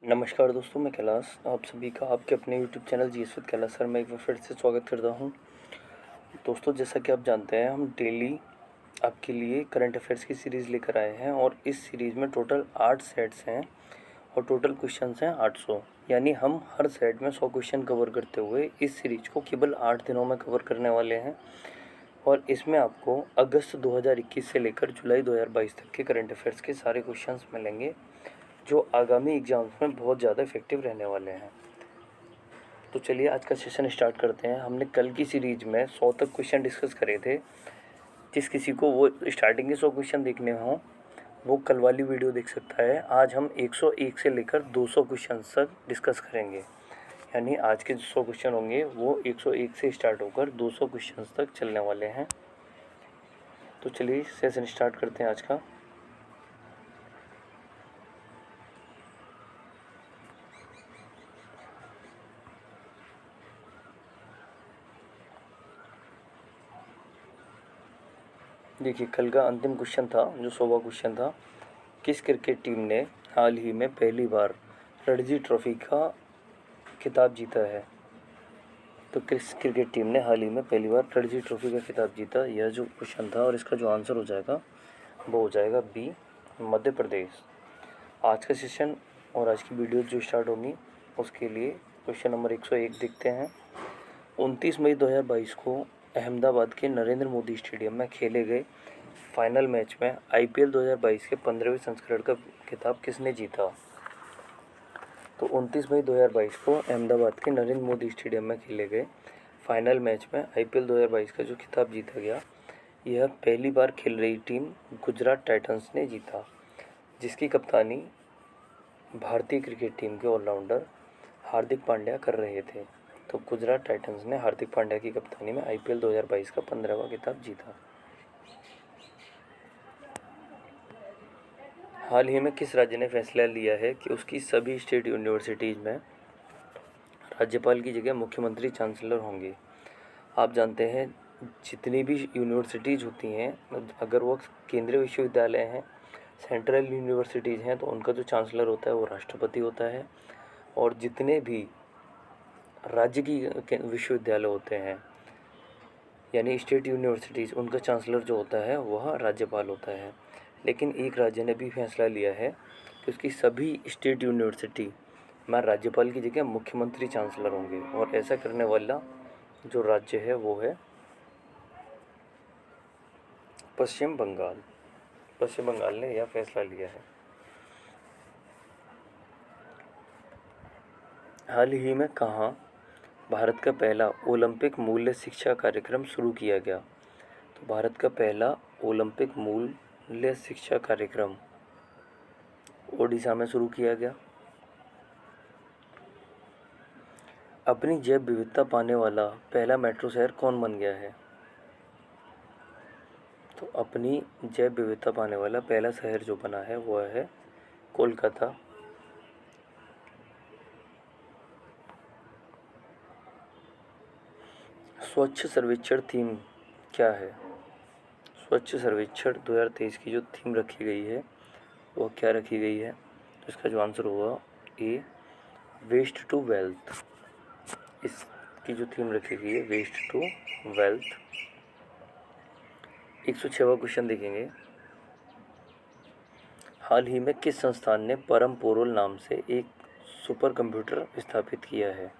नमस्कार दोस्तों, मैं कैलाश आप सभी का आपके अपने YouTube channel GS with Kailash sir में एक बार फिर से स्वागत करता हूं। दोस्तों, जैसा कि आप जानते हैं, हम डेली आपके लिए करंट अफेयर्स की सीरीज़ लेकर आए हैं और इस सीरीज़ में टोटल 8 सेट्स हैं और टोटल क्वेश्चंस हैं 800। यानी हम हर सेट में 100 क्वेश्चन कवर करते हुए इस सीरीज़ को केवल 8 दिनों में कवर करने वाले हैं। और इसमें आपको अगस्त 2021 से लेकर जुलाई 2022 तक के करंट अफेयर्स के सारे क्वेश्चंस मिलेंगे जो आगामी एग्ज़ाम्स में बहुत ज़्यादा इफेक्टिव रहने वाले हैं। तो चलिए आज का सेशन स्टार्ट करते हैं। हमने कल की सीरीज में 100 तक क्वेश्चन डिस्कस करे थे। जिस किसी को वो स्टार्टिंग के 100 क्वेश्चन देखने हों वो कल वाली वीडियो देख सकता है। आज हम 101 से लेकर 200 क्वेश्चन तक डिस्कस करेंगे। यानी आज के जो 100 क्वेश्चन होंगे वो 101 से स्टार्ट होकर 200 क्वेश्चन तक चलने वाले हैं। तो चलिए सेशन स्टार्ट करते हैं आज का। देखिए, कल का अंतिम क्वेश्चन था जो 100वां क्वेश्चन था, किस क्रिकेट टीम ने हाल ही में पहली बार रणजी ट्रॉफी का खिताब जीता है। तो किस क्रिकेट टीम ने हाल ही में पहली बार रणजी ट्रॉफी का खिताब जीता, यह जो क्वेश्चन था और इसका जो आंसर हो जाएगा वो हो जाएगा बी, मध्य प्रदेश। आज का सेशन और आज की वीडियो जो स्टार्ट होगी उसके लिए क्वेश्चन नंबर 101 देखते हैं। 29 मई 2022 को अहमदाबाद के नरेंद्र मोदी स्टेडियम में खेले गए फाइनल मैच में आईपीएल 2022 के 15वें संस्करण का खिताब किसने जीता। तो 29 मई 2022 को अहमदाबाद के नरेंद्र मोदी स्टेडियम में खेले गए फाइनल मैच में आईपीएल 2022 का जो खिताब जीता गया, यह पहली बार खेल रही टीम गुजरात टाइटंस ने जीता, जिसकी कप्तानी भारतीय क्रिकेट टीम के ऑलराउंडर हार्दिक पांड्या कर रहे थे। तो गुजरात टाइटंस ने हार्दिक पांड्या की कप्तानी में आईपीएल 2022 का 15वां खिताब जीता। हाल ही में किस राज्य ने फैसला लिया है कि उसकी सभी स्टेट यूनिवर्सिटीज़ में राज्यपाल की जगह मुख्यमंत्री चांसलर होंगे। आप जानते हैं जितनी भी यूनिवर्सिटीज़ होती हैं, अगर वो केंद्रीय विश्वविद्यालय हैं, सेंट्रल यूनिवर्सिटीज़ हैं, तो उनका जो चांसलर होता है वो राष्ट्रपति होता है। और जितने भी राज्य की विश्वविद्यालय होते हैं यानी स्टेट यूनिवर्सिटीज़, उनका चांसलर जो होता है वह राज्यपाल होता है। लेकिन एक राज्य ने भी फैसला लिया है कि उसकी सभी स्टेट यूनिवर्सिटी में राज्यपाल की जगह मुख्यमंत्री चांसलर होंगे। और ऐसा करने वाला जो राज्य है वो है पश्चिम बंगाल। पश्चिम बंगाल ने यह फैसला लिया है। हाल ही में कहाँ भारत का पहला ओलंपिक मूल्य शिक्षा कार्यक्रम शुरू किया गया। तो भारत का पहला ओलंपिक मूल्य शिक्षा कार्यक्रम ओडिशा में शुरू किया गया। अपनी जैव विविधता पाने वाला पहला मेट्रो शहर कौन बन गया है। तो अपनी जैव विविधता पाने वाला पहला शहर जो बना है वह है कोलकाता। स्वच्छ सर्वेक्षण थीम क्या है। स्वच्छ सर्वेक्षण 2023 की जो थीम रखी गई है वो क्या रखी गई है, तो इसका जो आंसर होगा ए, वेस्ट टू वेल्थ। इसकी जो थीम रखी गई है वेस्ट टू वेल्थ। 106वां क्वेश्चन देखेंगे। हाल ही में किस संस्थान ने परम पोरोल नाम से एक सुपर कंप्यूटर स्थापित किया है।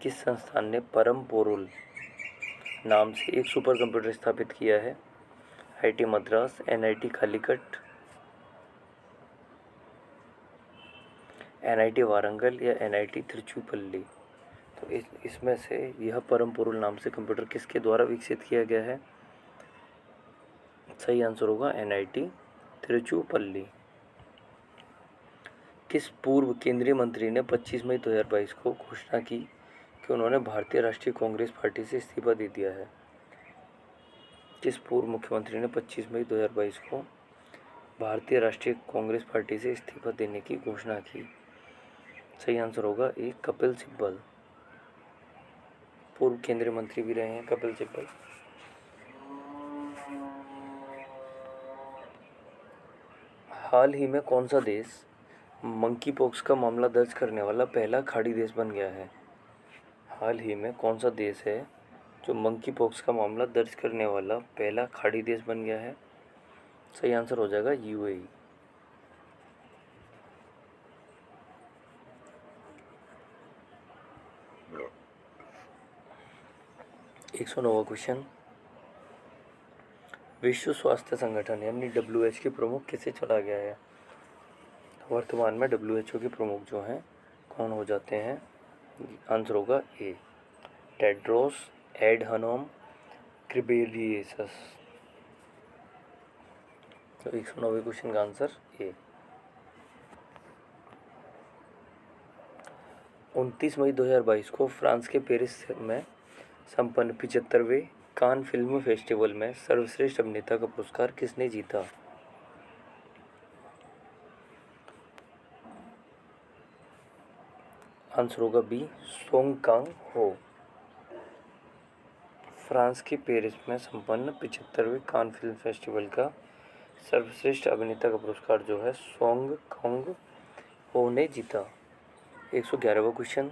किस संस्थान ने परम पोरोल नाम से एक सुपर कंप्यूटर स्थापित किया है। IIT Madras, NIT Calicut, NIT Warangal या एनआईटी तिरुचिरापल्ली। तो इसमें से यह परम पोरोल नाम से कंप्यूटर किसके द्वारा विकसित किया गया है। सही आंसर होगा एनआईटी तिरुचिरापल्ली। किस पूर्व केंद्रीय मंत्री ने 25 मई 2022 को घोषणा की कि उन्होंने भारतीय राष्ट्रीय कांग्रेस पार्टी से इस्तीफा दे दिया है। किस पूर्व मुख्यमंत्री ने 25 मई 2022 को भारतीय राष्ट्रीय कांग्रेस पार्टी से इस्तीफा देने की घोषणा की। सही आंसर होगा ए, कपिल सिब्बल। पूर्व केंद्रीय मंत्री भी रहे हैं कपिल सिब्बल। हाल ही में कौन सा देश मंकी पॉक्स का मामला दर्ज करने वाला पहला खाड़ी देश बन गया है। हाल ही में कौन सा देश है जो मंकी पॉक्स का मामला दर्ज करने वाला पहला खाड़ी देश बन गया है? सही आंसर हो जाएगा यूएई। 109वां क्वेश्चन, विश्व स्वास्थ्य संगठन यानी WHO के प्रमुख किसे चुना गया है? वर्तमान में WHO के प्रमुख जो हैं कौन हो जाते हैं? आंसर होगा ए, टेड्रोस एडहनोम घिब्रेयेसस। तो 109वें क्वेश्चन का आंसर ए। 29 मई 2022 को फ्रांस के पेरिस में संपन्न 75वें कान फिल्म फेस्टिवल में सर्वश्रेष्ठ अभिनेता का पुरस्कार किसने जीता? आंसर होगा बी, सोंग कांग हो। फ्रांस के पेरिस में संपन्न 75वें कान फिल्म फेस्टिवल का सर्वश्रेष्ठ अभिनेता का पुरस्कार जो है सोंग कांग हो ने जीता। 111वां क्वेश्चन,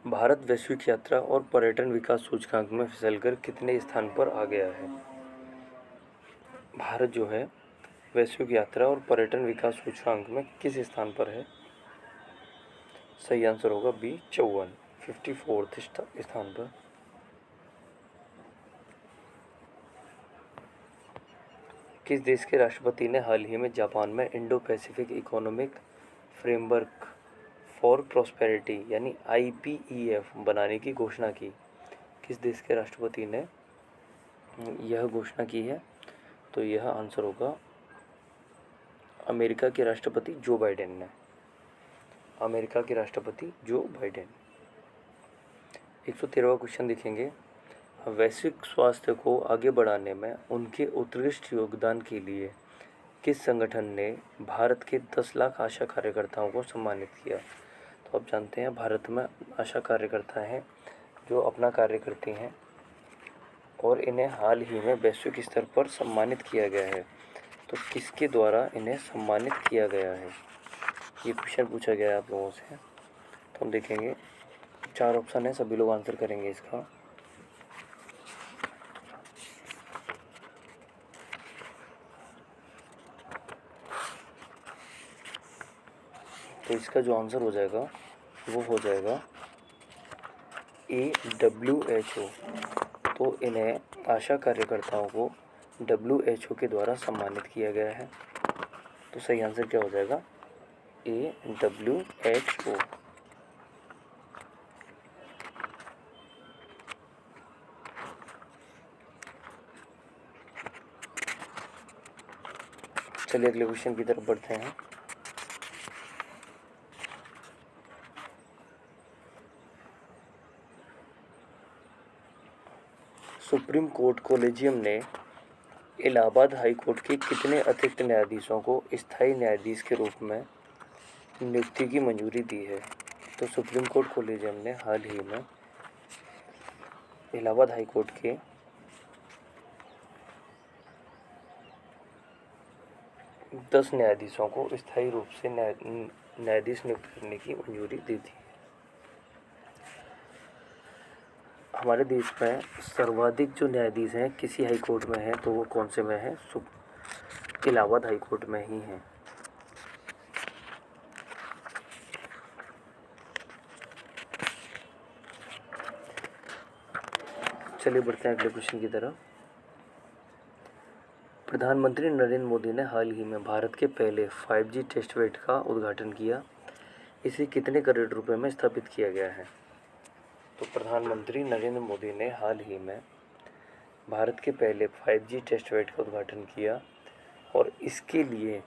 भारत वैश्विक यात्रा और पर्यटन विकास सूचकांक में फिसलकर कितने स्थान पर आ गया है? भारत जो है वैश्विक यात्रा और पर्यटन विकास सूचकांक में किस स्थान पर है? सही आंसर होगा बी, 54 स्थान पर। किस देश के राष्ट्रपति ने हाल ही में जापान में Indo Pacific economic framework for prosperity यानी IPEF बनाने की घोषणा की? किस देश के राष्ट्रपति ने यह घोषणा की है? तो यह आंसर होगा अमेरिका के राष्ट्रपति जो बाइडेन ने। अमेरिका के राष्ट्रपति जो बाइडेन। 113वां क्वेश्चन देखेंगे, वैश्विक स्वास्थ्य को आगे बढ़ाने में उनके उत्कृष्ट योगदान के लिए किस संगठन ने भारत के 10 लाख आशा कार्यकर्ताओं को सम्मानित किया? तो आप जानते हैं भारत में आशा कार्यकर्ता हैं जो अपना कार्य करती हैं और इन्हें हाल ही में वैश्विक स्तर पर सम्मानित किया गया है। तो किसके द्वारा इन्हें सम्मानित किया गया है? ये क्वेश्चन पूछा गया है आप लोगों से। तो हम देखेंगे, 4 ऑप्शन है, सभी लोग आंसर करेंगे इसका। तो इसका जो आंसर हो जाएगा वो हो जाएगा WHO। तो इन्हें आशा कार्यकर्ताओं को WHO के द्वारा सम्मानित किया गया है। तो सही आंसर क्या हो जाएगा? WHO। चलिए अगले क्वेश्चन की तरफ बढ़ते हैं। सुप्रीम कोर्ट कोलेजियम ने इलाहाबाद हाई कोर्ट के कितने अतिरिक्त न्यायाधीशों को स्थायी न्यायाधीश के रूप में नियुक्ति की मंजूरी दी है? तो सुप्रीम कोर्ट कोलेजियम ने हाल ही में इलाहाबाद हाई कोर्ट के 10 न्यायाधीशों को स्थायी रूप से न्यायाधीश नियुक्त करने की मंजूरी दी थी। हमारे देश में सर्वाधिक जो न्यायाधीश हैं किसी हाई कोर्ट में हैं तो वो कौन से में है? इलाहाबाद हाई कोर्ट में ही हैं। चलिए बढ़ते हैं अगले क्वेश्चन की तरफ। प्रधानमंत्री नरेंद्र मोदी ने हाल ही में भारत के पहले 5G टेस्ट बेड का उद्घाटन किया। इसे कितने करोड़ रुपए में स्थापित किया गया है? तो प्रधानमंत्री नरेंद्र मोदी ने हाल ही में भारत के पहले 5G टेस्ट बेड का उद्घाटन किया और इसके लिए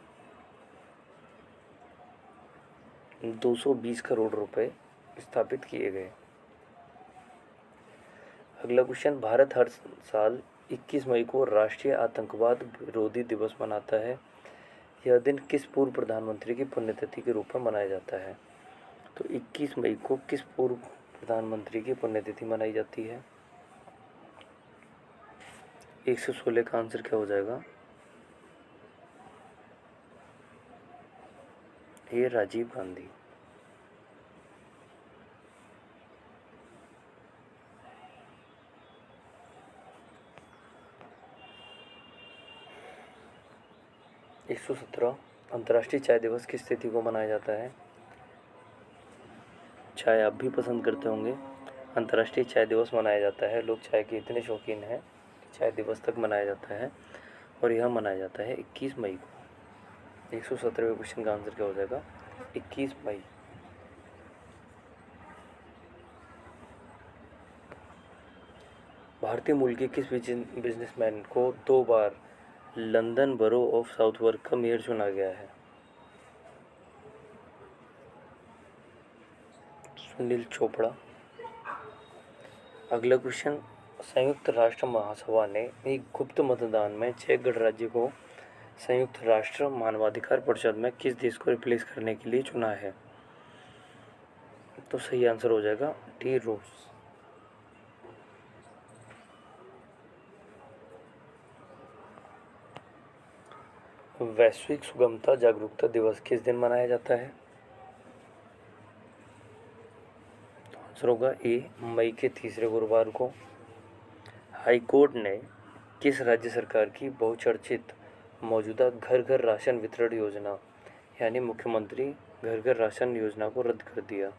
220 करोड़ रुपए स्थापित किए गए। अगला क्वेश्चन, भारत हर साल 21 मई को राष्ट्रीय आतंकवाद विरोधी दिवस मनाता है। यह दिन किस पूर्व प्रधानमंत्री की पुण्यतिथि के रूप में मनाया जाता है? तो 21 मई को किस पूर्व प्रधानमंत्री की पुण्यतिथि मनाई जाती है? 116 का आंसर क्या हो जाएगा? ए राजीव गांधी। एक 117 अंतर्राष्ट्रीय चाय दिवस किस तिथि को मनाया जाता है? चाय आप भी पसंद करते होंगे। अंतर्राष्ट्रीय चाय दिवस मनाया जाता है, लोग चाय के इतने शौकीन हैं, चाय दिवस तक मनाया जाता है और यह मनाया जाता है 21 मई को। 117वें क्वेश्चन का आंसर क्या हो जाएगा? 21 मई। भारतीय मूल के किस बिजनेसमैन को 2 बार लंदन बरो ऑफ साउथवर्क का मेयर चुना गया है? सुनील चोपड़ा। अगला क्वेश्चन, संयुक्त राष्ट्र महासभा ने एक गुप्त मतदान में चेक गणराज्य को संयुक्त राष्ट्र मानवाधिकार परिषद में किस देश को रिप्लेस करने के लिए चुना है? तो सही आंसर हो जाएगा डी, रूस। वैश्विक सुगमता जागरूकता दिवस किस दिन मनाया जाता है? आंसर होगा ए, मई के तीसरे गुरुवार को। हाईकोर्ट ने किस राज्य सरकार की बहुचर्चित मौजूदा घर घर राशन वितरण योजना यानी मुख्यमंत्री घर घर राशन योजना को रद्द कर दिया?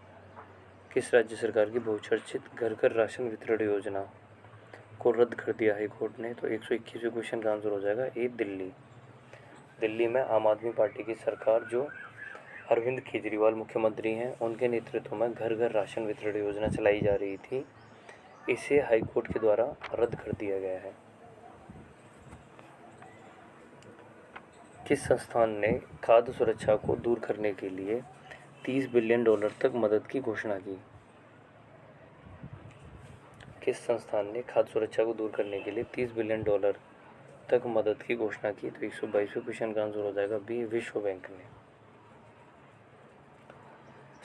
किस राज्य सरकार की बहुचर्चित घर घर राशन वितरण योजना को रद्द कर दिया हाईकोर्ट ने? तो 121वें क्वेश्चन का आंसर हो जाएगा ए, दिल्ली। दिल्ली में आम आदमी पार्टी की सरकार, जो अरविंद केजरीवाल मुख्यमंत्री हैं, उनके नेतृत्व में घर घर राशन वितरण योजना चलाई जा रही थी, इसे हाईकोर्ट के द्वारा रद्द कर दिया गया है। किस संस्थान ने खाद्य सुरक्षा को दूर करने के लिए $30 बिलियन तक मदद की घोषणा की? किस संस्थान ने खाद्य सुरक्षा को दूर करने के लिए $30 बिलियन तक मदद की घोषणा की? तो 122वें क्वेश्चन का आंसर हो जाएगा बी, विश्व बैंक ने।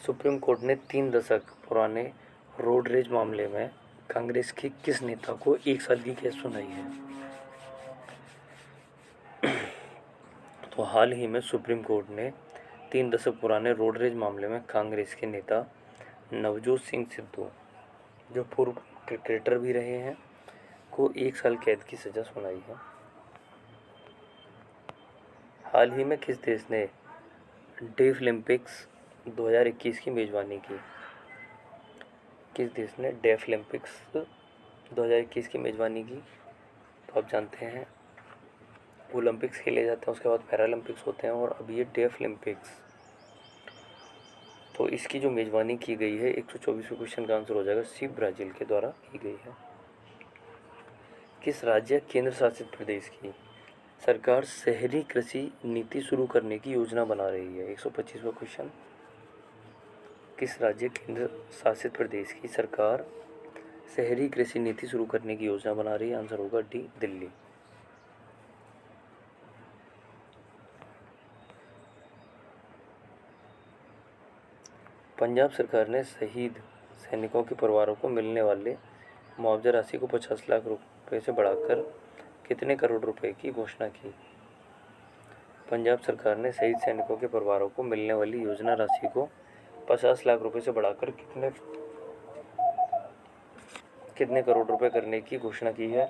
सुप्रीम कोर्ट ने 3 दशक पुराने रोड रेज मामले में कांग्रेस के किस नेता को 1 साल की कैद सुनाई है? तो हाल ही में सुप्रीम कोर्ट ने 3 दशक पुराने रोड रेज मामले में कांग्रेस के नेता नवजोत सिंह सिद्धू, जो पूर्व क्रिकेटर भी रहे हैं, को 1 साल कैद की सज़ा सुनाई है। हाल ही में किस देश ने डेफ ओलंपिक्स 2021 की मेज़बानी की? किस देश ने डेफ ओलंपिक्स 2021 की मेज़बानी की? तो आप जानते हैं ओलंपिक्स खेले जाते हैं, उसके बाद पैरालंपिक्स होते हैं, और अब ये डेफ ओलंपिक्स, तो इसकी जो मेज़बानी की गई है 124वें क्वेश्चन का आंसर हो जाएगा सी, ब्राज़ील के द्वारा की गई है। किस राज्य केंद्र शासित प्रदेश की सरकार शहरी कृषि नीति शुरू करने की योजना बना रही है? 125वां क्वेश्चन, किस राज्य केंद्र शासित प्रदेश की सरकार शहरी कृषि नीति शुरू करने की योजना बना रही है? आंसर होगा डी, दिल्ली। पंजाब सरकार ने शहीद सैनिकों के परिवारों को मिलने वाले मुआवजा राशि को 50 लाख रुपए से बढ़ाकर कितने करोड़ रुपए की घोषणा की? पंजाब सरकार ने शहीद सैनिकों के परिवारों को मिलने वाली योजना राशि को 50 लाख रुपए से बढ़ाकर कितने करोड़ रुपए करने की घोषणा की है?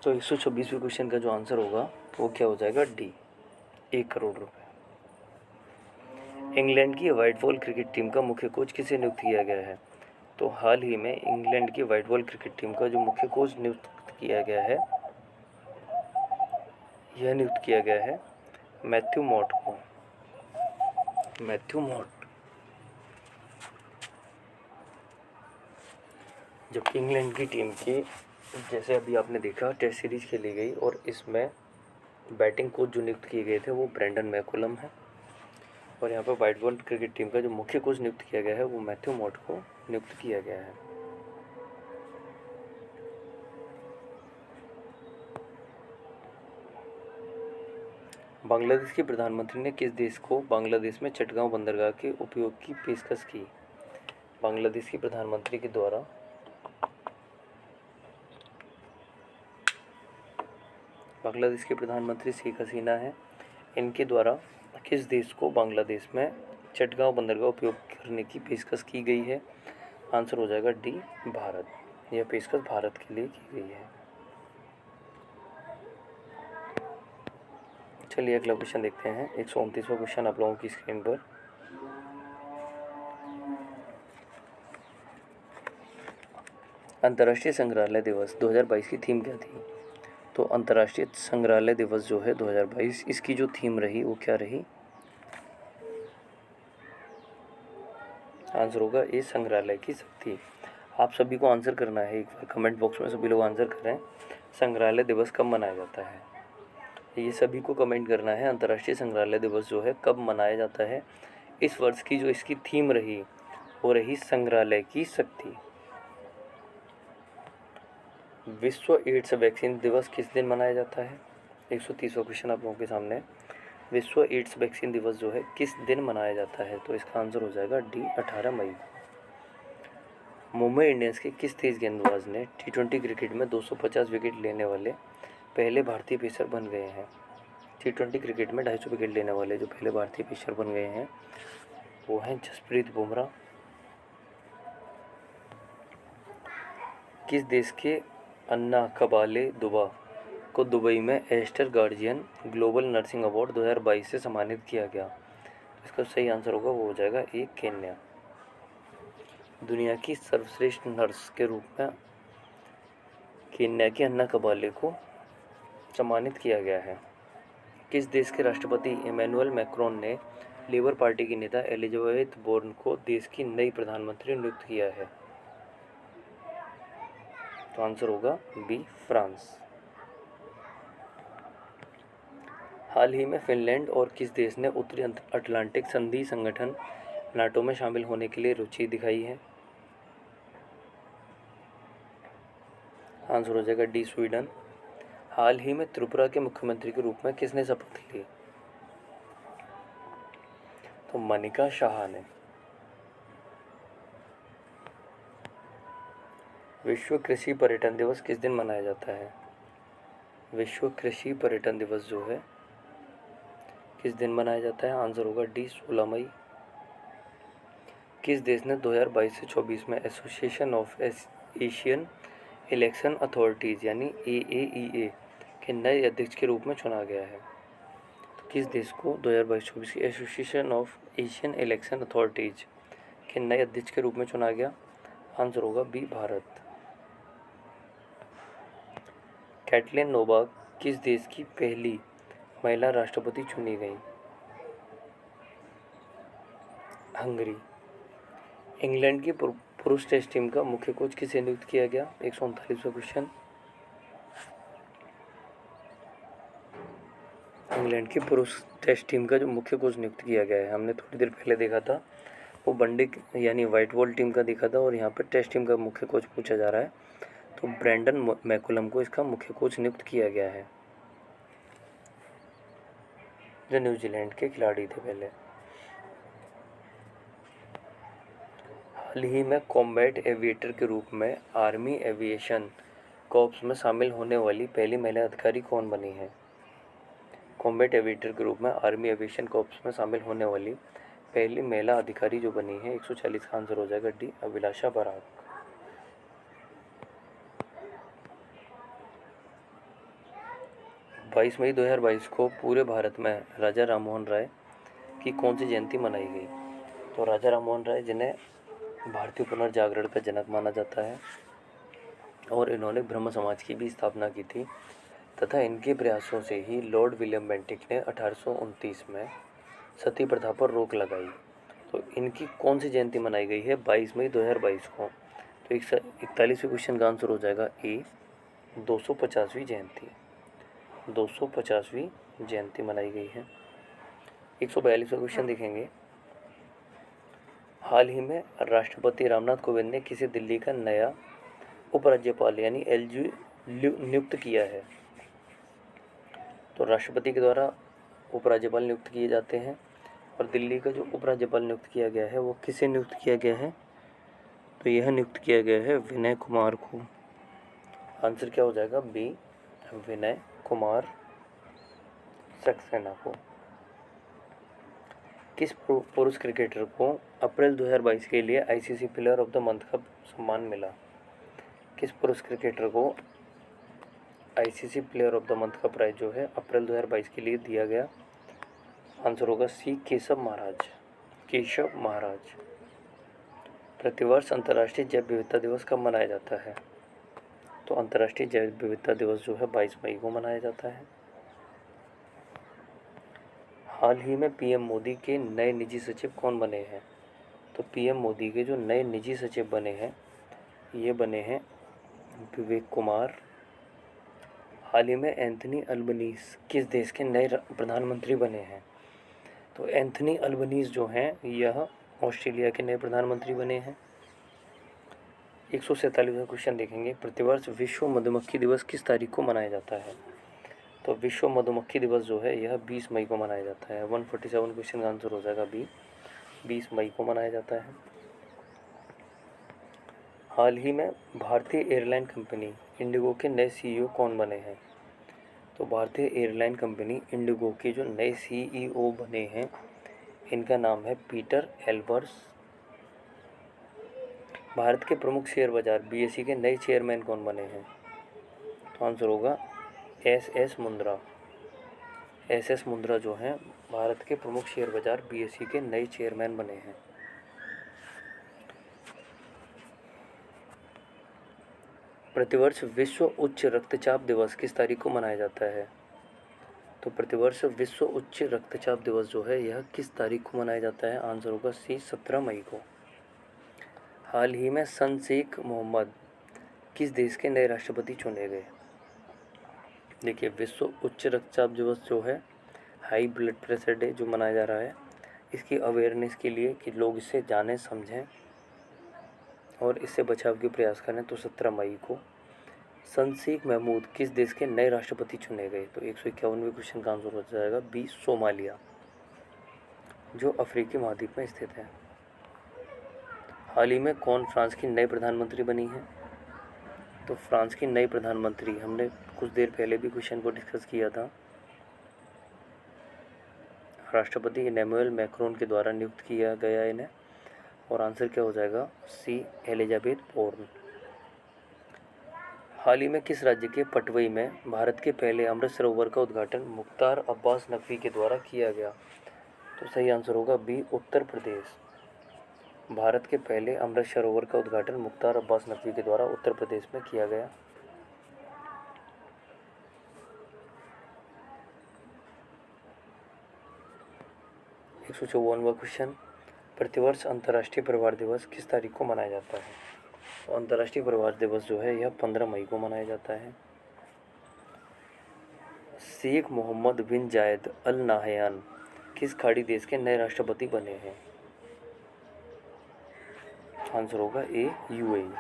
तो 126वें क्वेश्चन का जो आंसर होगा वो क्या हो जाएगा? डी, 1 करोड़ रुपए। इंग्लैंड की व्हाइट बॉल क्रिकेट टीम का मुख्य कोच किसे नियुक्त किया गया है? तो हाल ही में इंग्लैंड की व्हाइट बॉल क्रिकेट टीम का जो मुख्य कोच नियुक्त किया गया है, यह नियुक्त किया गया है मैथ्यू मॉट को। मैथ्यू मॉट, जबकि इंग्लैंड की टीम की, जैसे अभी आपने देखा, टेस्ट सीरीज खेली गई और इसमें बैटिंग कोच जो नियुक्त किए गए थे वो ब्रेंडन मैकुलम है, और यहाँ पर व्हाइट बॉल क्रिकेट टीम का जो मुख्य कोच नियुक्त किया गया है वो मैथ्यू मॉट को नियुक्त किया गया है। बांग्लादेश के प्रधानमंत्री ने किस देश को बांग्लादेश में चटगांव बंदरगाह के उपयोग की पेशकश की? बांग्लादेश की प्रधानमंत्री के द्वारा बांग्लादेश के प्रधानमंत्री शेख हसीना हैं, इनके द्वारा किस देश को बांग्लादेश में चटगांव बंदरगाह उपयोग करने की पेशकश की गई है? आंसर हो जाएगा डी, भारत। यह पेशकश भारत के लिए की गई है। चलिए अगला क्वेश्चन देखते हैं। 129वां क्वेश्चन आप लोगों की स्क्रीन पर। अंतर्राष्ट्रीय संग्रहालय दिवस 2022 की थीम क्या थी? तो अंतर्राष्ट्रीय संग्रहालय दिवस जो है 2022, इसकी जो थीम रही वो क्या रही? आंसर होगा ए, संग्रहालय की शक्ति। आप सभी को आंसर करना है, एक बार कमेंट बॉक्स में सभी लोग आंसर करें, संग्रहालय दिवस कब मनाया जाता है? ये सभी को कमेंट करना है, अंतर्राष्ट्रीय संग्रहालय दिवस जो है कब मनाया जाता है? इस वर्ष की जो इसकी थीम रही वो रही संग्रहालय की शक्ति। विश्व एड्स वैक्सीन दिवस किस दिन मनाया जाता है? 130वां क्वेश्चन आप लोगों के सामने। विश्व एड्स वैक्सीन दिवस जो है किस दिन मनाया जाता है? तो इसका आंसर हो जाएगा डी, 18 मई। मुंबई इंडियंस के किस तेज गेंदबाज ने T20 क्रिकेट में 250 विकेट लेने वाले पहले भारतीय पेसर बन गए हैं? T20 क्रिकेट में 250 विकेट लेने वाले जो पहले भारतीय पेसर बन गए हैं वो हैं जसप्रीत बुमराह। किस देश के अन्ना कबाले दुबा को दुबई में Aster Guardian Global Nursing Award 2022 से सम्मानित किया गया? इसका सही आंसर होगा वो हो जाएगा ए, केन्या। दुनिया की सर्वश्रेष्ठ नर्स के रूप में केन्या की अन्ना कबाले को सम्मानित किया गया है। किस देश के राष्ट्रपति इमैनुअल मैक्रोन ने लेबर पार्टी की नेता एलिजाबेथ बोर्न को देश की नई प्रधानमंत्री नियुक्त किया है? तो आंसर होगा बी, फ्रांस। हाल ही में फिनलैंड और किस देश ने उत्तरी अटलांटिक संधि संगठन नाटो में शामिल होने के लिए रुचि दिखाई है? आंसर हो जाएगा डी, स्वीडन। हाल ही में त्रिपुरा के मुख्यमंत्री के रूप में किसने शपथ ली? तो मनिका शाह ने। विश्व कृषि पर्यटन दिवस किस दिन मनाया जाता है? विश्व कृषि पर्यटन दिवस जो है किस दिन मनाया जाता है? आंसर होगा डी, 16 मई। किस देश ने 2022 से 24 में association of Asian election authorities यानी AAEA के नए अध्यक्ष के रूप में चुना गया है? तो किस देश को 2022-24 की association of Asian election authorities के नए अध्यक्ष के रूप में चुना गया? आंसर होगा बी, भारत। कैटलिन नोवाक किस देश की पहली महिला राष्ट्रपति चुनी गई? हंगरी। इंग्लैंड की पुरुष टेस्ट टीम का मुख्य कोच किसे नियुक्त किया गया? 139वां क्वेश्चन। इंग्लैंड की पुरुष टेस्ट टीम का जो मुख्य कोच नियुक्त किया गया है, हमने थोड़ी देर पहले देखा था, वो वनडे यानी वाइट बॉल टीम का देखा था और यहाँ पर टेस्ट टीम का मुख्य कोच पूछा जा रहा है। तो ब्रेंडन मैकुलम को इसका मुख्य कोच नियुक्त किया गया है, जो न्यूजीलैंड के खिलाड़ी थे पहले। हाल ही में कॉम्बैट एविएटर के रूप में आर्मी एविएशन कॉर्प्स में शामिल होने वाली पहली महिला अधिकारी कौन बनी है? कॉम्बैट एविएटर के रूप में आर्मी एविएशन कॉर्प्स में शामिल होने वाली पहली महिला अधिकारी जो बनी है, 140 का आंसर हो जाएगा डी, अभिलाषा बराक। 22 मई 2022 को पूरे भारत में राजा राममोहन राय की कौन सी जयंती मनाई गई? तो राजा राममोहन राय, जिन्हें भारतीय पुनर्जागरण का जनक माना जाता है और इन्होंने ब्रह्म समाज की भी स्थापना की थी, तथा इनके प्रयासों से ही लॉर्ड विलियम बेंटिक ने 1829 में सती प्रथा पर रोक लगाई। तो इनकी कौन सी जयंती मनाई गई है 22 मई 2022 को? तो 41वें क्वेश्चन का आंसर हो जाएगा ए, 250वीं जयंती। 250वीं जयंती मनाई गई है। 142वां क्वेश्चन देखेंगे। हाल ही में राष्ट्रपति रामनाथ कोविंद ने किसे दिल्ली का नया उपराज्यपाल यानी LG नियुक्त किया है? तो राष्ट्रपति के द्वारा उपराज्यपाल नियुक्त किए जाते हैं और दिल्ली का जो उपराज्यपाल नियुक्त किया गया है वो किसे नियुक्त किया गया है? तो यह नियुक्त किया गया है विनय कुमार को। आंसर क्या हो जाएगा? बी, विनय कुमार सक्सेना को। किस पुरुष क्रिकेटर को अप्रैल 2022 के लिए ICC player of the month का सम्मान मिला? किस पुरुष क्रिकेटर को ICC player of the month का प्राइज जो है अप्रैल 2022 के लिए दिया गया? आंसर होगा सी, केशव महाराज। केशव महाराज। प्रतिवर्ष अंतर्राष्ट्रीय जैव विविधता दिवस कब मनाया जाता है? तो अंतर्राष्ट्रीय जैव विविधता दिवस जो है 22 मई को मनाया जाता है। हाल ही में पीएम मोदी के नए निजी सचिव कौन बने हैं? तो पीएम मोदी के जो नए निजी सचिव बने हैं ये बने हैं विवेक कुमार। हाल ही में एंथनी अल्बनीज़ किस देश के नए प्रधानमंत्री बने हैं? तो एंथनी अल्बनीज़ जो हैं यह ऑस्ट्रेलिया के नए प्रधानमंत्री बने हैं। 147वां क्वेश्चन देखेंगे। प्रतिवर्ष विश्व मधुमक्खी दिवस किस तारीख को मनाया जाता है? तो विश्व मधुमक्खी दिवस जो है यह 20 मई को मनाया जाता है। 147 क्वेश्चन का आंसर हो जाएगा बी, 20 मई को मनाया जाता है। हाल ही में भारतीय एयरलाइन कंपनी इंडिगो के नए सीईओ कौन बने हैं? तो भारतीय एयरलाइन कंपनी इंडिगो के जो नए सीईओ बने हैं इनका नाम है पीटर एल्बर्स। भारत के प्रमुख शेयर बाजार बीएसई के नए चेयरमैन कौन बने हैं? तो आंसर होगा एस मुंद्रा। एस मुंद्रा जो हैं भारत के प्रमुख शेयर बाजार बीएसई के नए चेयरमैन बने हैं। प्रतिवर्ष विश्व उच्च रक्तचाप दिवस किस तारीख को मनाया जाता है? तो प्रतिवर्ष विश्व उच्च रक्तचाप दिवस जो है यह किस तारीख को मनाया जाता है? आंसर होगा सी, 17 मई को। हाल ही में सन शेख मोहम्मद किस देश के नए राष्ट्रपति चुने गए? देखिए, विश्व उच्च रक्तचाप दिवस जो है हाई ब्लड प्रेशर डे जो मनाया जा रहा है इसकी अवेयरनेस के लिए कि लोग इसे जानें समझें और इससे बचाव के प्रयास करें, तो 17 मई को सन शेख महमूद किस देश के नए राष्ट्रपति चुने गए? तो 151वें क्वेश्चन का आंसर हो जाएगा बी, सोमालिया जो अफ्रीकी महाद्वीप में स्थित है। हाल ही में कौन फ्रांस की नई प्रधानमंत्री बनी है? तो फ्रांस की नई प्रधानमंत्री हमने कुछ देर पहले भी क्वेश्चन को डिस्कस किया था। राष्ट्रपति इमैनुअल मैक्रोन के द्वारा नियुक्त किया गया इन्हें, और आंसर क्या हो जाएगा? सी, एलिजाबेथ बोर्न। हाल ही में किस राज्य के पटवई में भारत के पहले अमृत सरोवर का उद्घाटन मुख्तार अब्बास नकवी के द्वारा किया गया? तो सही आंसर होगा बी, उत्तर प्रदेश। भारत के पहले अमृत सरोवर का उद्घाटन मुख्तार अब्बास नकवी के द्वारा उत्तर प्रदेश में किया गया। एक 154वां क्वेश्चन। प्रतिवर्ष अंतर्राष्ट्रीय परिवार दिवस किस तारीख को मनाया जाता है? तो अंतर्राष्ट्रीय परिवार दिवस जो है यह 15 मई को मनाया जाता है। शेख मोहम्मद बिन जायद अल नाहयान किस खाड़ी देश के नए राष्ट्रपति बने हैं? आंसर होगा ए, यूएई।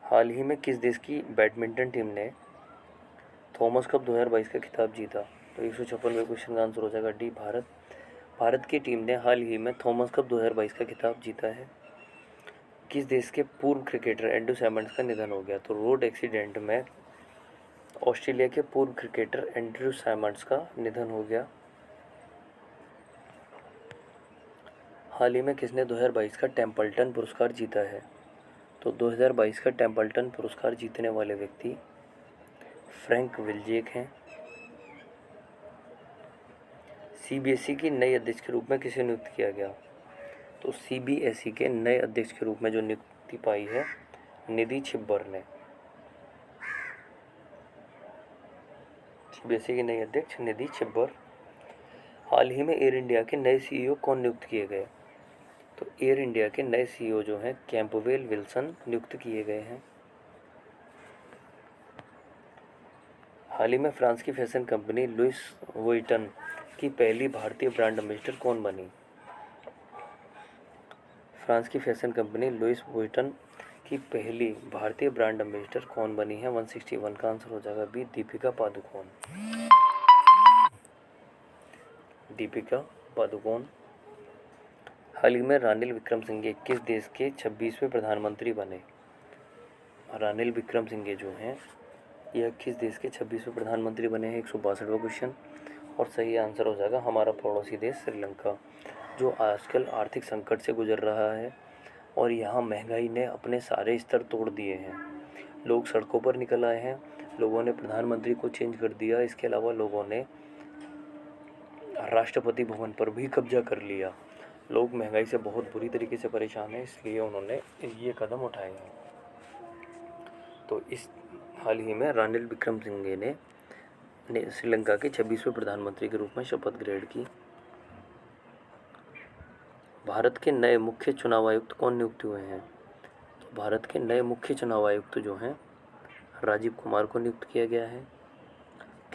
हाल ही में किस देश की बैडमिंटन टीम ने थॉमस कप 2022 का खिताब जीता? तो 156वें क्वेश्चन का आंसर हो जाएगा डी, भारत। भारत की टीम ने हाल ही में थॉमस कप 2022 का खिताब जीता है। किस देश के पूर्व क्रिकेटर एंड्रू सैमंड्स का निधन हो गया? तो रोड एक्सीडेंट में ऑस्ट्रेलिया के पूर्व क्रिकेटर एंड्रू सैमंड्स का निधन हो गया। हाल ही में किसने 2022 का टेम्पल्टन पुरस्कार जीता है? तो 2022 का टेम्पल्टन पुरस्कार जीतने वाले व्यक्ति फ्रैंक विल्जेक हैं। सीबीएसई की नई अध्यक्ष के रूप में किसे नियुक्त किया गया? तो सीबीएसई के नए अध्यक्ष के रूप में जो नियुक्ति पाई है निधि छिब्बर ने। सीबीएसई के नए अध्यक्ष निधि छिब्बर। हाल ही में एयर इंडिया के नए सीईओ कौन नियुक्त किए गए? तो एयर इंडिया के नए सीईओ जो हैं कैंपबेल विल्सन नियुक्त किए गए हैं। हाल ही में फ्रांस की फैशन कंपनी लुइस वुइटन की पहली भारतीय ब्रांड एम्बेसडर कौन बनी? फ्रांस की फैशन कंपनी लुइस वुइटन की पहली भारतीय ब्रांड एम्बेसडर कौन बनी है? 161 का आंसर हो जाएगा बी, दीपिका पादुकोण। दीपिका पादुकोण। हाल ही में रानिल विक्रमसिंघे किस देश के 26वें प्रधानमंत्री बने? रानिल विक्रमसिंघे जो हैं यह किस देश के 26वें प्रधानमंत्री बने हैं? 162वां क्वेश्चन। और सही आंसर हो जाएगा हमारा पड़ोसी देश श्रीलंका, जो आजकल आर्थिक संकट से गुजर रहा है और यहाँ महंगाई ने अपने सारे स्तर तोड़ दिए हैं। लोग सड़कों पर निकल आए हैं, लोगों ने प्रधानमंत्री को चेंज कर दिया। इसके अलावा लोगों ने राष्ट्रपति भवन पर भी कब्जा कर लिया। लोग महंगाई से बहुत बुरी तरीके से परेशान हैं, इसलिए उन्होंने ये कदम उठाए हैं। तो इस हाल ही में रानिल विक्रमसिंघे ने श्रीलंका के 26वें प्रधानमंत्री के रूप में शपथ ग्रहण की। भारत के नए मुख्य चुनाव आयुक्त कौन नियुक्त हुए हैं? तो भारत के नए मुख्य चुनाव आयुक्त जो हैं राजीव कुमार को नियुक्त किया गया है।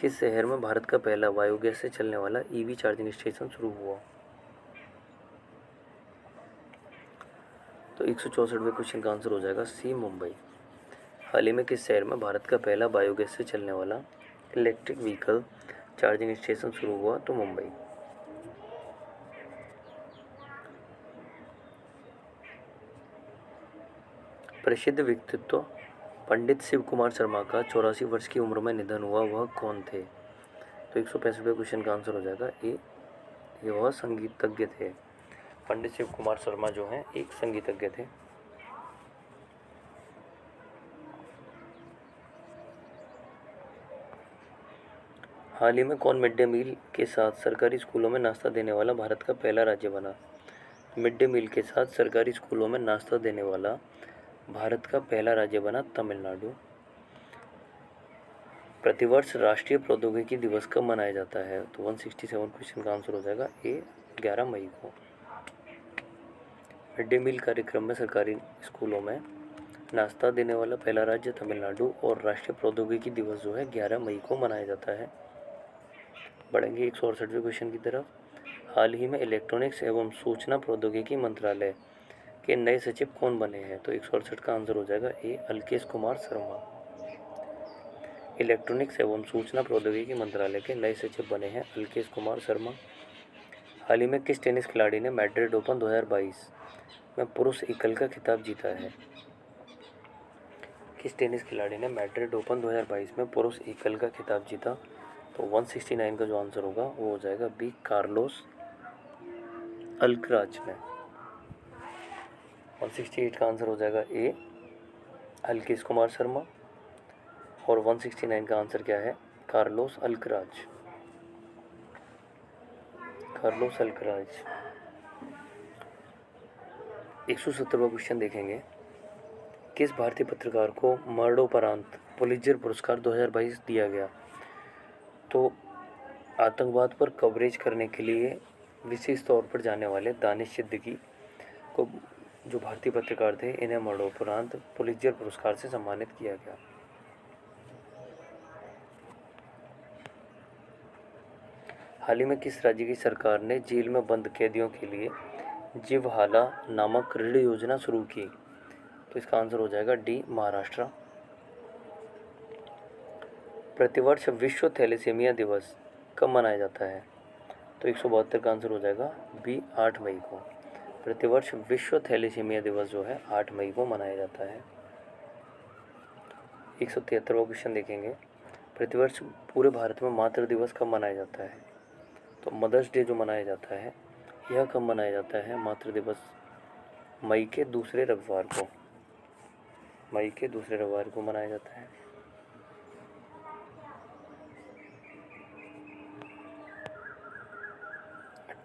किस शहर में भारत का पहला बायोगैस से चलने वाला ईवी चार्जिंग स्टेशन शुरू हुआ? तो 164वें क्वेश्चन का आंसर हो जाएगा सी, मुंबई। हाल ही में किस शहर में भारत का पहला बायोगैस से चलने वाला इलेक्ट्रिक व्हीकल चार्जिंग स्टेशन शुरू हुआ? तो मुंबई। प्रसिद्ध व्यक्तित्व पंडित शिव कुमार शर्मा का 84 वर्ष की उम्र में निधन हुआ, वह कौन थे? तो 165वें क्वेश्चन का आंसर हो जाएगा ए, ये वह संगीतज्ञ थे। पंडित शिव कुमार शर्मा जो हैं एक संगीतज्ञ थे। हाल ही में कौन मिड डे मील के साथ सरकारी स्कूलों में नाश्ता देने वाला भारत का पहला राज्य बना? मिड डे मील के साथ सरकारी स्कूलों में नाश्ता देने वाला भारत का पहला राज्य बना तमिलनाडु। प्रतिवर्ष राष्ट्रीय प्रौद्योगिकी दिवस कब मनाया जाता है? तो 167 क्वेश्चन का आंसर हो जाएगा ए, 11 मई को। मिड डे मील कार्यक्रम में सरकारी स्कूलों में नाश्ता देने वाला पहला राज्य तमिलनाडु और राष्ट्रीय प्रौद्योगिकी दिवस जो है 11 मई को मनाया जाता है। बढ़ेंगे 168वें क्वेश्चन की तरफ। हाल ही में इलेक्ट्रॉनिक्स एवं सूचना प्रौद्योगिकी मंत्रालय के नए सचिव कौन बने हैं? तो 168 का आंसर हो जाएगा ए, अलकेश कुमार शर्मा। इलेक्ट्रॉनिक्स एवं सूचना प्रौद्योगिकी मंत्रालय के नए सचिव बने हैं अलकेश कुमार शर्मा। हाल ही में किस टेनिस खिलाड़ी ने मैड्रिड ओपन 2022 में पुरुष एकल का खिताब जीता है? किस टेनिस खिलाड़ी ने मैड्रिड ओपन 2022 में पुरुष एकल का खिताब जीता? तो 169 का जो आंसर होगा वो हो जाएगा बी, कार्लोस अल्कराज ने। 168 का आंसर हो जाएगा ए, अलकेश कुमार शर्मा। और 169 का आंसर क्या है? Carlos Alcaraz. Carlos Alcaraz. 170वां क्वेश्चन देखेंगे। किस भारतीय पत्रकार को मरणोपरांत पुलित्जर पुरस्कार 2022 दिया गया? तो आतंकवाद पर कवरेज करने के लिए विशेष तौर पर जाने वाले दानिश सिद्दीकी को, जो भारतीय पत्रकार थे, इन्हें मरणोपरांत पुलित्जर पुरस्कार से सम्मानित किया गया। हाल ही में किस राज्य की सरकार ने जेल में बंद कैदियों के लिए जीवहाला नामक ऋण योजना शुरू की? तो इसका आंसर हो जाएगा डी, महाराष्ट्र। प्रतिवर्ष विश्व थैलेसीमिया दिवस कब मनाया जाता है? तो 172 का आंसर हो जाएगा बी, 8 मई को। प्रतिवर्ष विश्व थैलेसीमिया दिवस जो है 8 मई को मनाया जाता है। 173वां क्वेश्चन देखेंगे। प्रतिवर्ष पूरे भारत में मातृ दिवस कब मनाया जाता है? तो मदर्स डे जो मनाया जाता है यह कब मनाया जाता है? मातृ दिवस मई के दूसरे रविवार को, मई के दूसरे रविवार को मनाया जाता है।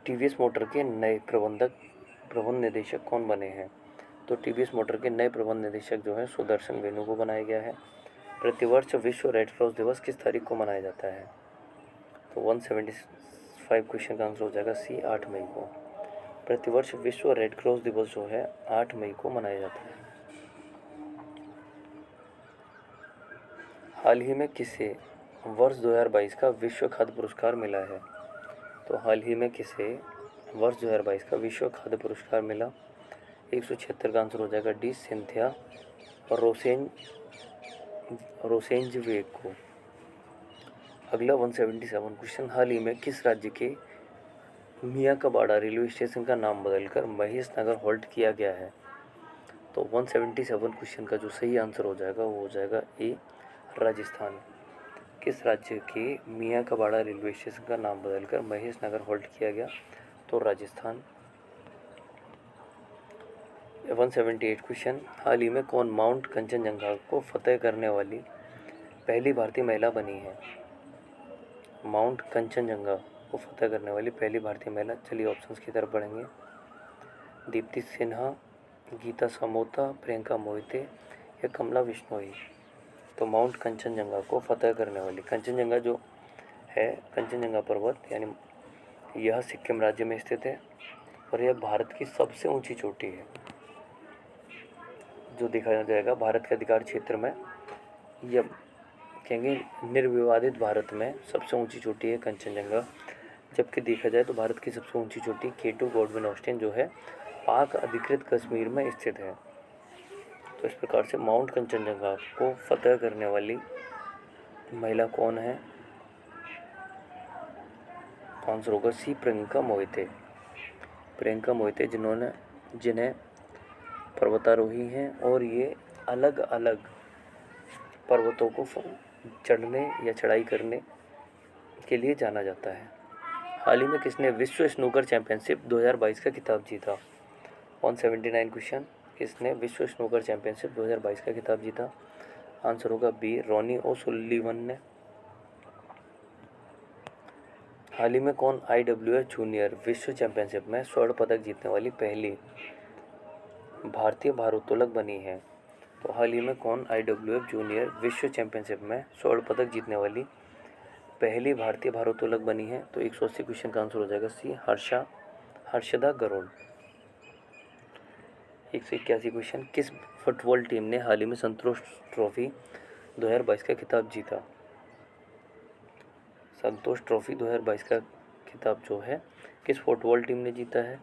टीवीएस मोटर के नए प्रबंध निदेशक कौन बने हैं? तो टीवीएस मोटर के नए प्रबंध निदेशक जो है सुदर्शन वेणु को बनाया गया है। प्रतिवर्ष विश्व रेड क्रॉस दिवस किस तारीख को मनाया जाता है? तो 175 क्वेश्चन का आंसर हो जाएगा सी, 8 मई को। प्रतिवर्ष विश्व रेड क्रॉस दिवस जो है 8 मई को मनाया जाता है। हाल ही में किसे वर्ष 2022 का विश्व खाद्य पुरस्कार मिला है? तो हाल ही में किसे वर्ष 2022 का विश्व खाद्य पुरस्कार मिला? 176 का आंसर हो जाएगा डी, सिंथिया रोसेंजवेग को। अगला 177 क्वेश्चन। हाल ही में किस राज्य के मियाँ का बाड़ा रेलवे स्टेशन का नाम बदलकर महेश नगर हॉल्ट किया गया है? तो 177 क्वेश्चन का जो सही आंसर हो जाएगा वो हो जाएगा ए, राजस्थान। किस राज्य के मियाँ का बाड़ा रेलवे स्टेशन का नाम बदलकर महेश नगर हॉल्ट किया गया? तो राजस्थान। 178 क्वेश्चन, हाल ही में कौन माउंट कंचनजंगा को फतेह करने वाली पहली भारतीय महिला बनी है? माउंट कंचनजंगा को फतेह करने वाली पहली भारतीय महिला, चलिए ऑप्शंस की तरफ बढ़ेंगे। दीप्ति सिन्हा, गीता समोता, प्रियंका मोहिते या कमला विश्नोई? तो माउंट कंचनजंगा को फतेह करने वाली, कंचनजंगा जो है, कंचनजंगा पर्वत यानी यह सिक्किम राज्य में स्थित है और यह भारत की सबसे ऊंची चोटी है। जो देखा जाएगा भारत के अधिकार क्षेत्र में, यह कहेंगे निर्विवादित भारत में सबसे ऊंची चोटी है कंचनजंगा। जबकि देखा जाए तो भारत की सबसे ऊंची चोटी K2 गॉडविन ऑस्टिन जो है पाक अधिकृत कश्मीर में स्थित है। तो इस प्रकार से माउंट कंचनजंगा को फतेह करने वाली महिला कौन है? आंसर होगा सी, प्रियंका मोहिते। प्रियंका मोहिते जिन्हें पर्वतारोही हैं और ये अलग अलग पर्वतों को चढ़ने या चढ़ाई करने के लिए जाना जाता है। हाल ही में किसने विश्व स्नूकर चैंपियनशिप 2022 का खिताब जीता? 179 क्वेश्चन, किसने विश्व स्नूकर चैंपियनशिप 2022 का खिताब जीता? आंसर होगा बी, रॉनी ओसुलिवन ने। हाल ही में कौन IWF जूनियर विश्व चैंपियनशिप में स्वर्ण पदक जीतने वाली पहली भारतीय भारोत्तोलक बनी है? तो हाल ही में कौन IWF जूनियर विश्व चैंपियनशिप में स्वर्ण पदक जीतने वाली पहली भारतीय भारोत्तोलक बनी है? तो 180 क्वेश्चन का आंसर हो जाएगा सी, हर्षदा गरुड़। 181 क्वेश्चन, किस फुटबॉल टीम ने हाल ही में संतोष ट्रॉफी 2022 का खिताब जीता? संतोष ट्रॉफी 2022 का खिताब जो है किस फुटबॉल टीम ने जीता है?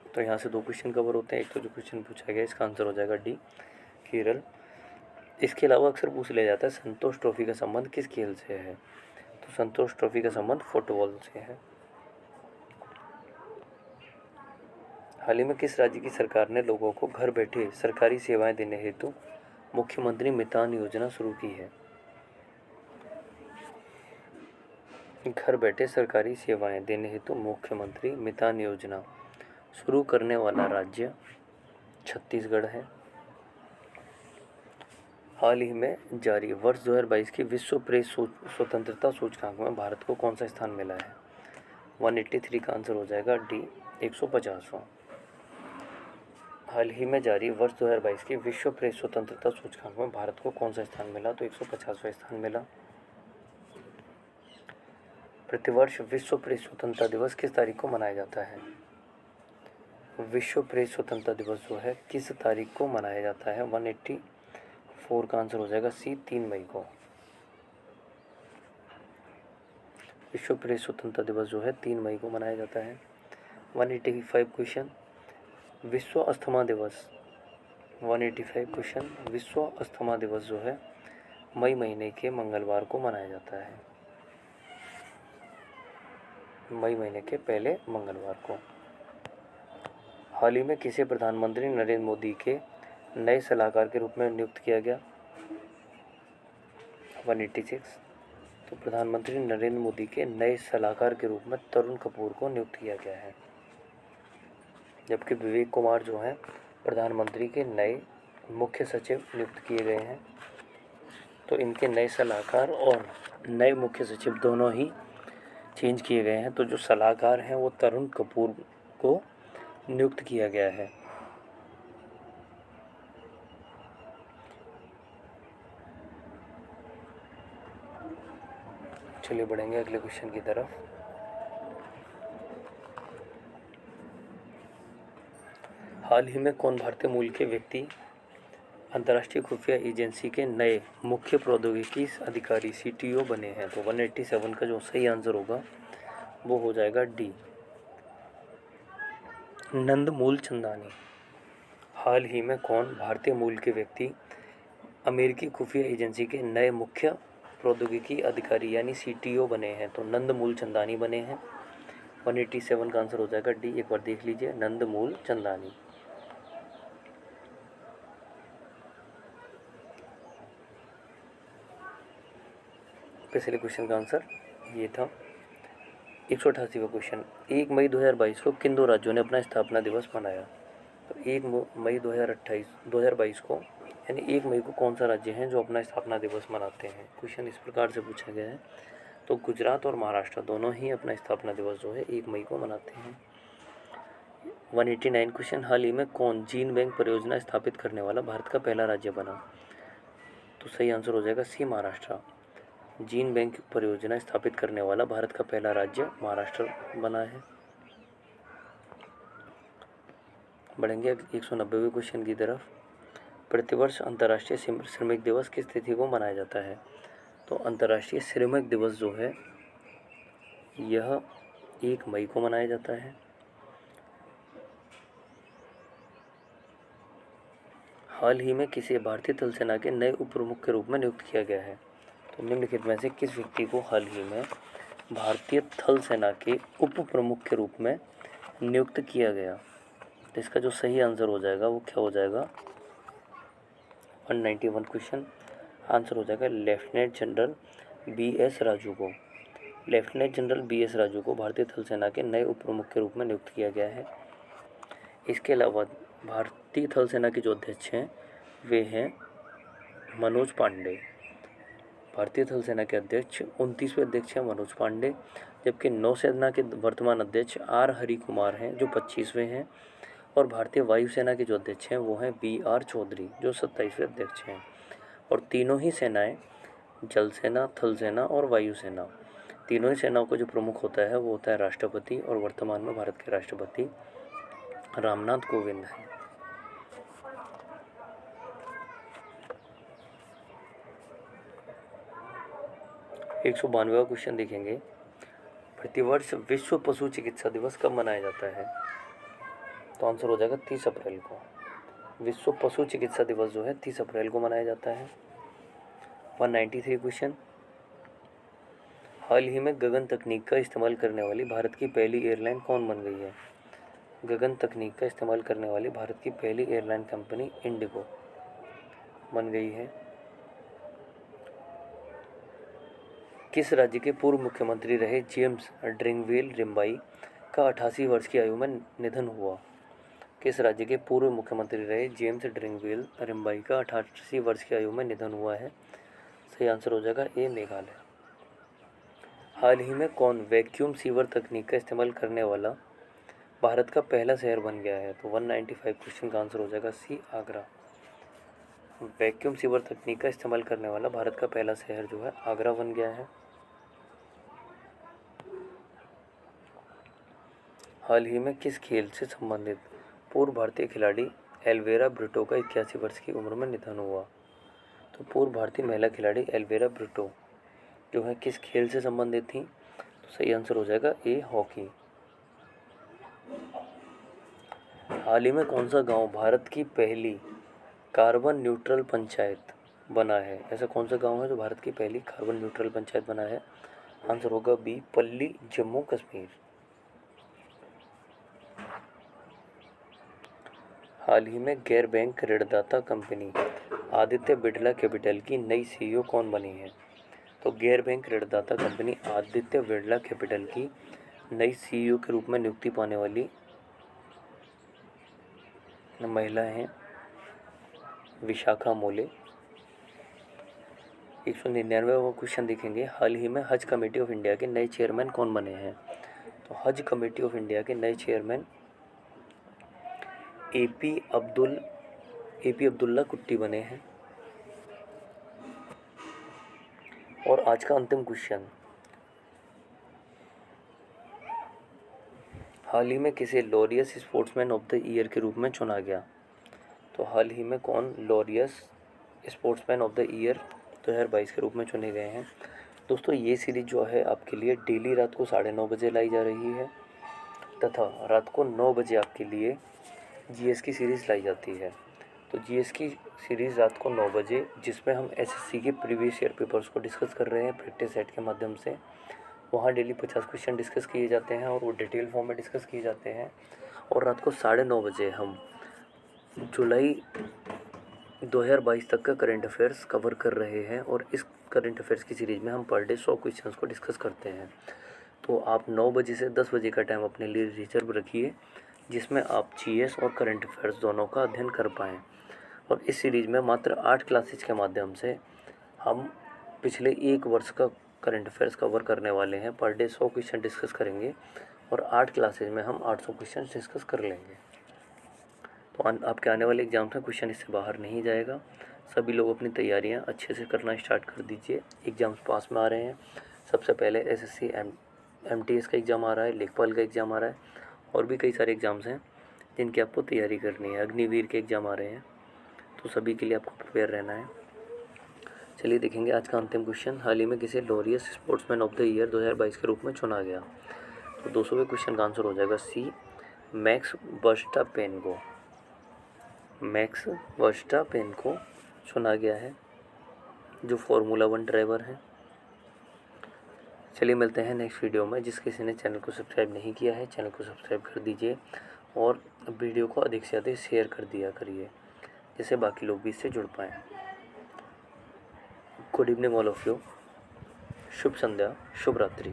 तो यहाँ से 2 क्वेश्चन कवर होते हैं। एक तो जो क्वेश्चन पूछा गया इसका आंसर हो जाएगा डी, केरल। इसके अलावा अक्सर पूछ लिया जाता है संतोष ट्रॉफी का संबंध किस खेल से है? तो संतोष ट्रॉफी का संबंध फुटबॉल से है। हाल ही में किस राज्य की सरकार ने लोगों को घर बैठे सरकारी सेवाएं देने हेतु मुख्यमंत्री मितान योजना शुरू की है? घर बैठे सरकारी सेवाएं देने हेतु मुख्यमंत्री मितान योजना शुरू करने वाला राज्य छत्तीसगढ़ है। हाल ही में जारी वर्ष 2022 की विश्व प्रेस स्वतंत्रता सूचकांक में भारत को कौन सा स्थान मिला है? 183 का आंसर हो जाएगा डी, 150वां। हाल ही में जारी वर्ष 2022 की विश्व प्रेस स्वतंत्रता सूचकांक में भारत को कौन सा स्थान मिला? तो 150वां स्थान मिला। प्रतिवर्ष विश्व प्रेस स्वतंत्रता दिवस किस तारीख को मनाया जाता है? विश्व प्रेस स्वतंत्रता दिवस जो है किस तारीख को मनाया जाता है? 184 का आंसर हो जाएगा सी, 3 मई को। विश्व प्रेस स्वतंत्रता दिवस जो है 3 मई को मनाया जाता है। 185 क्वेश्चन, विश्व अस्थमा दिवस 185 क्वेश्चन, विश्व अस्थमा दिवस जो है मई महीने के मंगलवार को मनाया जाता है, मई महीने के पहले मंगलवार को। हाल ही में किसे प्रधानमंत्री नरेंद्र मोदी के नए सलाहकार के रूप में नियुक्त किया गया? 186, तो प्रधानमंत्री नरेंद्र मोदी के नए सलाहकार के रूप में तरुण कपूर को नियुक्त किया गया है। जबकि विवेक कुमार जो हैं प्रधानमंत्री के नए मुख्य सचिव नियुक्त किए गए हैं। तो इनके नए सलाहकार और नए मुख्य सचिव दोनों ही चेंज किए गए हैं। तो जो सलाहकार हैं वो तरुण कपूर को नियुक्त किया गया है। चलिए बढ़ेंगे अगले क्वेश्चन की तरफ। हाल ही में कौन भारतीय मूल के व्यक्ति अंतर्राष्ट्रीय खुफिया एजेंसी के नए मुख्य प्रौद्योगिकी अधिकारी CTO बने हैं? तो 187 का जो सही आंसर होगा वो हो जाएगा डी, नंदमूल चंदानी। हाल ही में कौन भारतीय मूल के व्यक्ति अमेरिकी खुफिया एजेंसी के नए मुख्य प्रौद्योगिकी अधिकारी यानी CTO बने हैं? तो नंदमूल चंदानी बने हैं। 187 का आंसर हो जाएगा डी। एक बार देख लीजिए, नंदमूल चंदानी। पिछले क्वेश्चन का आंसर ये था। 188वां क्वेश्चन, 1 मई 2022 को किन दो राज्यों ने अपना स्थापना दिवस मनाया? तो 1 मई 2022 को, यानी 1 मई को कौन सा राज्य है जो अपना स्थापना दिवस मनाते हैं? क्वेश्चन इस प्रकार से पूछा गया है। तो गुजरात और महाराष्ट्र दोनों ही अपना स्थापना दिवस जो है 1 मई को मनाते हैं। 189 क्वेश्चन, हाल ही में कौन जीन बैंक परियोजना स्थापित करने वाला भारत का पहला राज्य बना? तो सही आंसर हो जाएगा सी, महाराष्ट्र। जीन बैंक परियोजना स्थापित करने वाला भारत का पहला राज्य महाराष्ट्र बना है। बढ़ेंगे 190वें क्वेश्चन की तरफ। प्रतिवर्ष अंतर्राष्ट्रीय श्रमिक दिवस किस तिथि को मनाया जाता है? तो अंतर्राष्ट्रीय श्रमिक दिवस जो है यह 1 मई को मनाया जाता है। हाल ही में किसे भारतीय थल सेना के नए उप प्रमुख के रूप में नियुक्त किया गया है? तो निम्नलिखित में से किस व्यक्ति को हाल ही में भारतीय थल सेना के उप प्रमुख के रूप में नियुक्त किया गया? तो इसका जो सही आंसर हो जाएगा वो क्या हो जाएगा? 191 क्वेश्चन, आंसर हो जाएगा लेफ्टिनेंट जनरल BS राजू को। लेफ्टिनेंट जनरल BS राजू को भारतीय थल सेना के नए उप प्रमुख के रूप में नियुक्त किया गया है। इसके अलावा भारतीय थल सेना के जो अध्यक्ष हैं वे हैं मनोज पांडे। भारतीय थल सेना के अध्यक्ष 29वें अध्यक्ष हैं मनोज पांडे, जबकि नौसेना के वर्तमान अध्यक्ष R हरि कुमार हैं जो 25वें हैं, और भारतीय वायुसेना के जो अध्यक्ष हैं वो हैं BR चौधरी जो 27वें अध्यक्ष हैं। और तीनों ही सेनाएं, जल सेना, थल सेना और वायुसेना, तीनों ही सेनाओं का जो प्रमुख होता है वो होता है राष्ट्रपति, और वर्तमान में भारत के राष्ट्रपति रामनाथ कोविंद हैं। 192वां क्वेश्चन देखेंगे, प्रतिवर्ष विश्व पशु चिकित्सा दिवस कब मनाया जाता है? तो आंसर हो जाएगा 30 अप्रैल को। विश्व पशु चिकित्सा दिवस जो है 30 अप्रैल को मनाया जाता है। 193 क्वेश्चन, हाल ही में गगन तकनीक का इस्तेमाल करने वाली भारत की पहली एयरलाइन कौन बन गई है? गगन तकनीक का इस्तेमाल करने वाली भारत की पहली एयरलाइन कंपनी इंडिगो बन गई है। किस राज्य के पूर्व मुख्यमंत्री रहे जेम्स ड्रिंगवेल रिम्बाई का 88 वर्ष की आयु में निधन हुआ? किस राज्य के पूर्व मुख्यमंत्री रहे जेम्स ड्रिंगवेल रिम्बाई का 88 वर्ष की आयु में निधन हुआ है? सही आंसर हो जाएगा ए, मेघालय। हाल ही में कौन वैक्यूम सीवर तकनीक का इस्तेमाल करने वाला भारत का पहला शहर बन गया है? तो 195 क्वेश्चन का आंसर हो जाएगा सी, आगरा। वैक्यूम सीवर तकनीक का इस्तेमाल करने वाला भारत का पहला शहर जो है आगरा बन गया है। हाल ही में किस खेल से संबंधित पूर्व भारतीय खिलाड़ी एल्वेरा ब्रिटो का 81 वर्ष की उम्र में निधन हुआ? तो पूर्व भारतीय महिला खिलाड़ी एल्वेरा ब्रिटो जो है किस खेल से संबंधित थी? तो सही आंसर हो जाएगा ए, हॉकी। हाल ही में कौन सा गांव भारत की पहली कार्बन न्यूट्रल पंचायत बना है? ऐसा कौन सा गांव है जो भारत की पहली कार्बन न्यूट्रल पंचायत बना है? आंसर होगा बी, पल्ली, जम्मू कश्मीर। हाल ही में गैर बैंक ऋणदाता कंपनी आदित्य बिड़ला कैपिटल की नई CEO कौन बनी है? तो गैर बैंक ऋणदाता कंपनी आदित्य बिड़ला कैपिटल की नई CEO के रूप में नियुक्ति पाने वाली महिला हैं विशाखा मोले। 199वां क्वेश्चन देखेंगे, हाल ही में हज कमेटी ऑफ इंडिया के नए चेयरमैन कौन बने हैं? तो हज कमेटी ऑफ इंडिया के नए चेयरमैन AP अब्दुल्ला कुट्टी बने हैं। और आज का अंतिम क्वेश्चन, हाल ही में किसे Laureus sportsman of the year के रूप में चुना गया? तो हाल ही में कौन Laureus sportsman of the year 2022 के रूप में चुने गए हैं? दोस्तों ये सीरीज़ जो है आपके लिए डेली रात को 9:30 बजे लाई जा रही है, तथा रात को 9 बजे आपके लिए GS की सीरीज़ लाई जाती है। तो GS की सीरीज़ रात को 9 बजे, जिसमें हम SSC के प्रीवियस ईयर पेपर्स को डिस्कस कर रहे हैं प्रैक्टिस सेट के माध्यम से। वहाँ डेली 50 क्वेश्चन डिस्कस किए जाते हैं और वो डिटेल फॉर्म में डिस्कस किए जाते हैं। और रात को 9:30 बजे हम जुलाई 2022 तक का करंट अफेयर्स कवर कर रहे हैं और इस करंट अफेयर्स की सीरीज़ में हम पर डे 100 क्वेश्चंस को डिस्कस करते हैं। तो आप 9 बजे से 10 बजे का टाइम अपने लिए रिजर्व रखिए, जिसमें आप जीएस और करंट अफेयर्स दोनों का अध्ययन कर पाएँ। और इस सीरीज़ में मात्र 8 क्लासेज के माध्यम से हम पिछले 1 वर्ष का करंट अफेयर्स कवर करने वाले हैं। पर डे 100 क्वेश्चन डिस्कस करेंगे और 8 क्लासेज में हम 800 क्वेश्चन डिस्कस कर लेंगे। तो आपके आने वाले एग्ज़ाम्स में क्वेश्चन इससे बाहर नहीं जाएगा। सभी लोग अपनी तैयारियां अच्छे से करना स्टार्ट कर दीजिए। एग्ज़ाम्स पास में आ रहे हैं। सबसे पहले एसएससी एमटीएस का एग्ज़ाम आ रहा है, लेखपाल का एग्ज़ाम आ रहा है और भी कई सारे एग्ज़ाम्स हैं जिनकी आपको तैयारी करनी है। अग्निवीर के एग्ज़ाम आ रहे हैं, तो सभी के लिए आपको प्रिपेयर रहना है। चलिए देखेंगे आज का अंतिम क्वेश्चन। हाल ही में किसे Laureus sportsman of the year 2022 के रूप में चुना गया? तो 200वें क्वेश्चन का आंसर हो जाएगा सी, मैक्स वर्स्टापेन को। मैक्स वर्स्टापेन को चुना गया है, जो फार्मूला 1 ड्राइवर हैं। चलिए मिलते हैं नेक्स्ट वीडियो में। जिस किसी ने चैनल को सब्सक्राइब नहीं किया है, चैनल को सब्सक्राइब कर दीजिए और वीडियो को अधिक से अधिक शेयर कर दिया करिए, जिससे बाकी लोग भी इससे जुड़ पाएँ। Good evening all of you. शुभ संध्या, शुभ रात्रि।